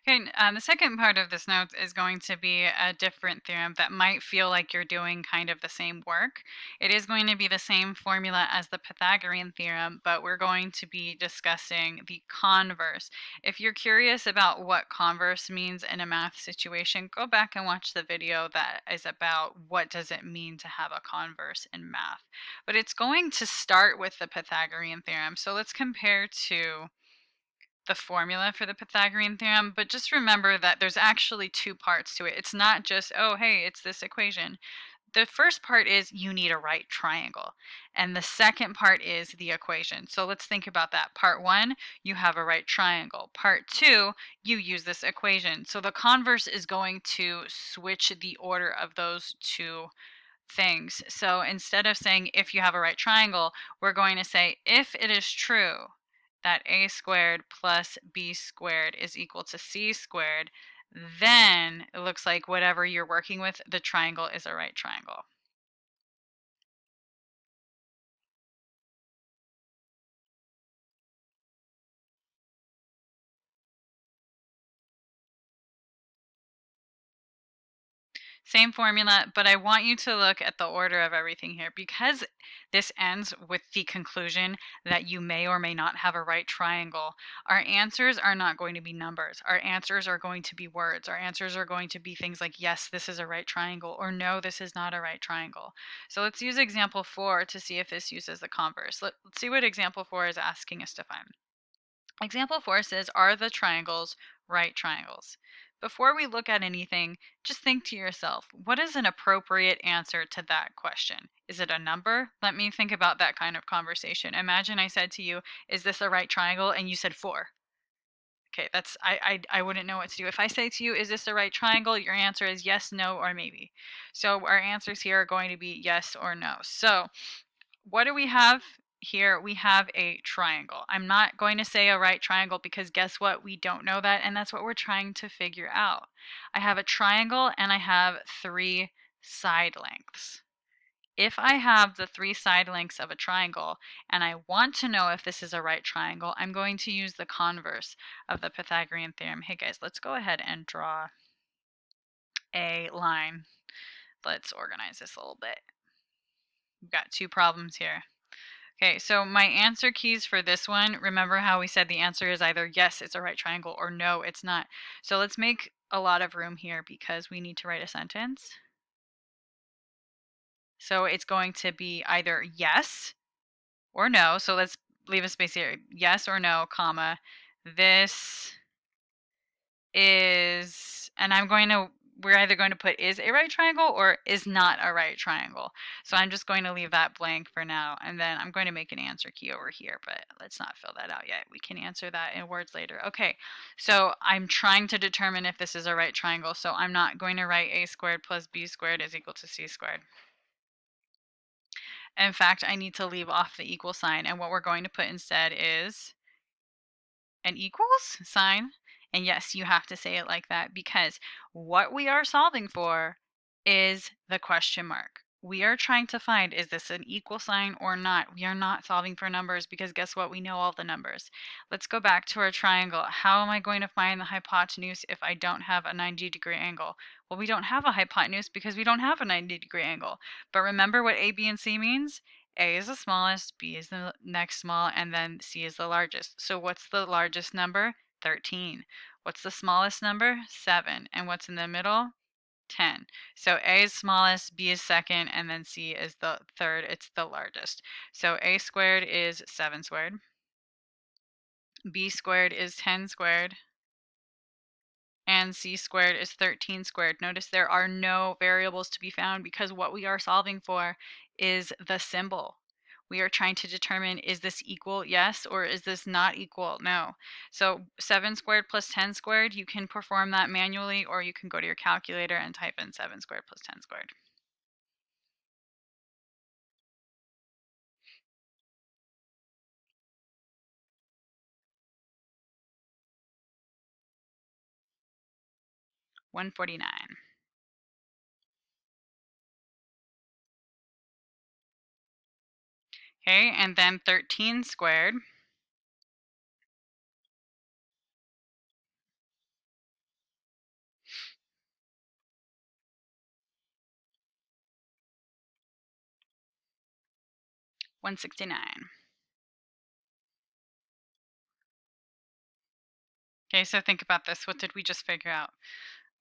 Okay, the second part of this note is going to be a different theorem that might feel like you're doing kind of the same work. It is going to be the same formula as the Pythagorean theorem, but we're going to be discussing the converse. If you're curious about what converse means in a math situation, go back and watch the video that is about what does it mean to have a converse in math. But it's going to start with the Pythagorean theorem. So let's compare to the formula for the Pythagorean theorem, but just remember that there's actually two parts to it. It's not just, oh, hey, it's this equation. The first part is you need a right triangle, and the second part is the equation. So let's think about that. Part one, you have a right triangle. Part two, you use this equation. So the converse is going to switch the order of those two things. So instead of saying if you have a right triangle, we're going to say if it is true that a squared plus b squared is equal to c squared, then it looks like whatever you're working with, the triangle is a right triangle. Same formula, but I want you to look at the order of everything here because this ends with the conclusion that you may or may not have a right triangle. Our answers are not going to be numbers. Our answers are going to be words. Our answers are going to be things like, yes, this is a right triangle, or no, this is not a right triangle. So let's use example 4 to see if this uses the converse. Let's see what example 4 is asking us to find. Example 4 says, are the triangles right triangles? Before we look at anything, just think to yourself, what is an appropriate answer to that question? Is it a number? Let me think about that kind of conversation. Imagine I said to you, is this a right triangle? And you said 4. Okay, that's I wouldn't know what to do. If I say to you, is this the right triangle? Your answer is yes, no, or maybe. So our answers here are going to be yes or no. So what do we have here? We have a triangle. I'm not going to say a right triangle because guess what? We don't know that, and that's what we're trying to figure out. I have a triangle and I have 3 side lengths. If I have the 3 side lengths of a triangle and I want to know if this is a right triangle, I'm going to use the converse of the Pythagorean theorem. Hey guys, let's go ahead and draw a line. Let's organize this a little bit. We've got 2 problems here. Okay, so my answer keys for this one, remember how we said the answer is either yes, it's a right triangle, or no, it's not. So let's make a lot of room here because we need to write a sentence. So it's going to be either yes or no. So let's leave a space here. Yes or no, comma. This is, and we're either going to put is a right triangle or is not a right triangle. So I'm just going to leave that blank for now. And then I'm going to make an answer key over here, but let's not fill that out yet. We can answer that in words later. Okay, so I'm trying to determine if this is a right triangle. So I'm not going to write a squared plus b squared is equal to c squared. In fact, I need to leave off the equal sign. And what we're going to put instead is an equals sign. And yes, you have to say it like that because what we are solving for is the question mark. We are trying to find, is this an equal sign or not? We are not solving for numbers because guess what? We know all the numbers. Let's go back to our triangle. How am I going to find the hypotenuse if I don't have a 90-degree angle? Well, we don't have a hypotenuse because we don't have a 90-degree angle. But remember what A, B, and C means? A is the smallest, B is the next small, and then C is the largest. So what's the largest number? 13. What's the smallest number? 7. And what's in the middle? 10. So A is smallest, B is second, and then C is the third. It's the largest. So A squared is 7 squared. B squared is 10 squared. And c squared is 13 squared. Notice there are no variables to be found because what we are solving for is the symbol. We are trying to determine, is this equal? Yes. Or is this not equal? No. So 7 squared plus 10 squared, you can perform that manually, or you can go to your calculator and type in 7 squared plus 10 squared. $149. Okay, and then 13 squared 169. Okay, so think about this. What did we just figure out?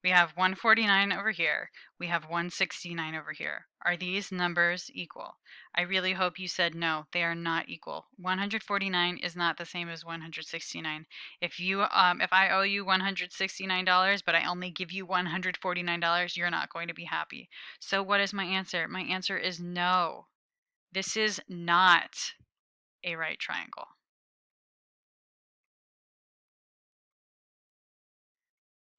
We have 149 over here. We have 169 over here. Are these numbers equal? I really hope you said no, they are not equal. 149 is not the same as 169. If I owe you $169, but I only give you $149, you're not going to be happy. So what is my answer? My answer is no. This is not a right triangle.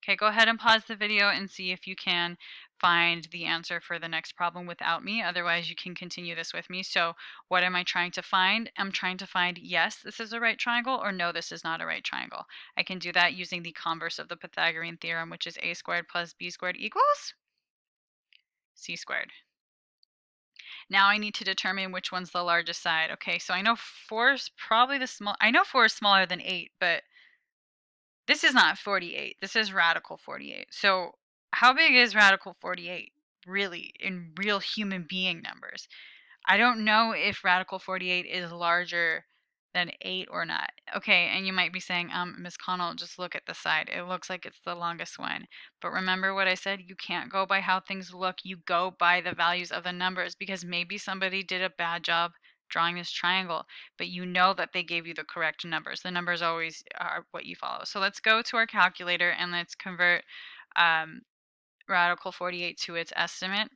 Okay, go ahead and pause the video and see if you can find the answer for the next problem without me. Otherwise, you can continue this with me. So what am I trying to find? I'm trying to find, yes, this is a right triangle, or no, this is not a right triangle. I can do that using the converse of the Pythagorean theorem, which is a squared plus b squared equals c squared. Now I need to determine which one's the largest side. Okay, so I know 4 is probably I know 4 is smaller than 8, but this is not 48. This is radical 48. So how big is radical 48 really in real human being numbers? I don't know if radical 48 is larger than 8 or not. Okay, and you might be saying, Miss Connell, just look at the side. It looks like it's the longest one. But remember what I said? You can't go by how things look. You go by the values of the numbers, because maybe somebody did a bad job drawing this triangle, but you know that they gave you the correct numbers. The numbers always are what you follow. So let's go to our calculator and let's convert um, radical 48 to its estimate,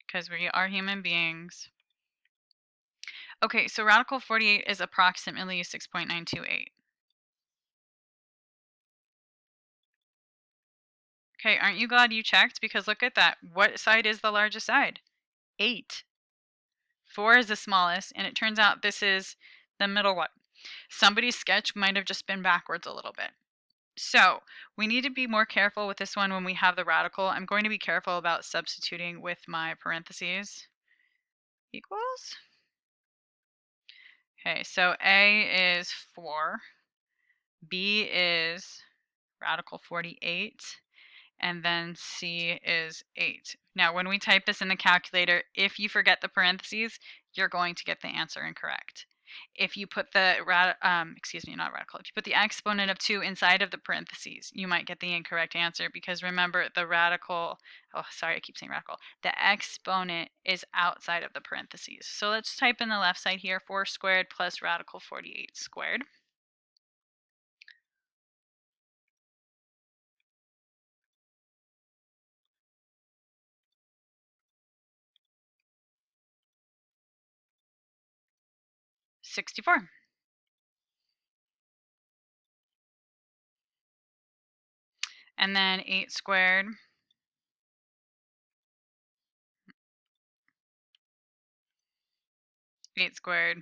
because we are human beings. Okay, so radical 48 is approximately 6.928. Okay, aren't you glad you checked? Because look at that. What side is the largest side? 8. 4 is the smallest, and it turns out this is the middle one. Somebody's sketch might have just been backwards a little bit. So we need to be more careful with this one when we have the radical. I'm going to be careful about substituting with my parentheses. Equals. Okay, so A is 4. B is radical 48. And then C is 8. Now, when we type this in the calculator, if you forget the parentheses, you're going to get the answer incorrect. If you put the not radical. If you put the exponent of 2 inside of the parentheses, you might get the incorrect answer, because remember the radical. Oh, sorry, I keep saying radical. The exponent is outside of the parentheses. So let's type in the left side here: 4 squared plus radical 48 squared. $64. And then 8 squared. 8 squared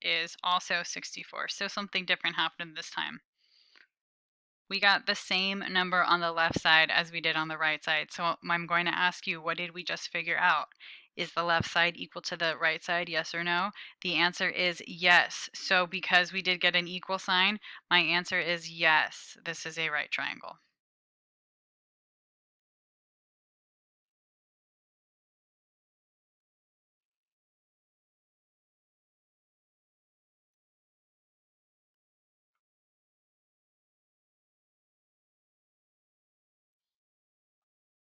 is also 64. So something different happened this time. We got the same number on the left side as we did on the right side. So I'm going to ask you, what did we just figure out? Is the left side equal to the right side, yes or no? The answer is yes. So because we did get an equal sign, my answer is yes. This is a right triangle.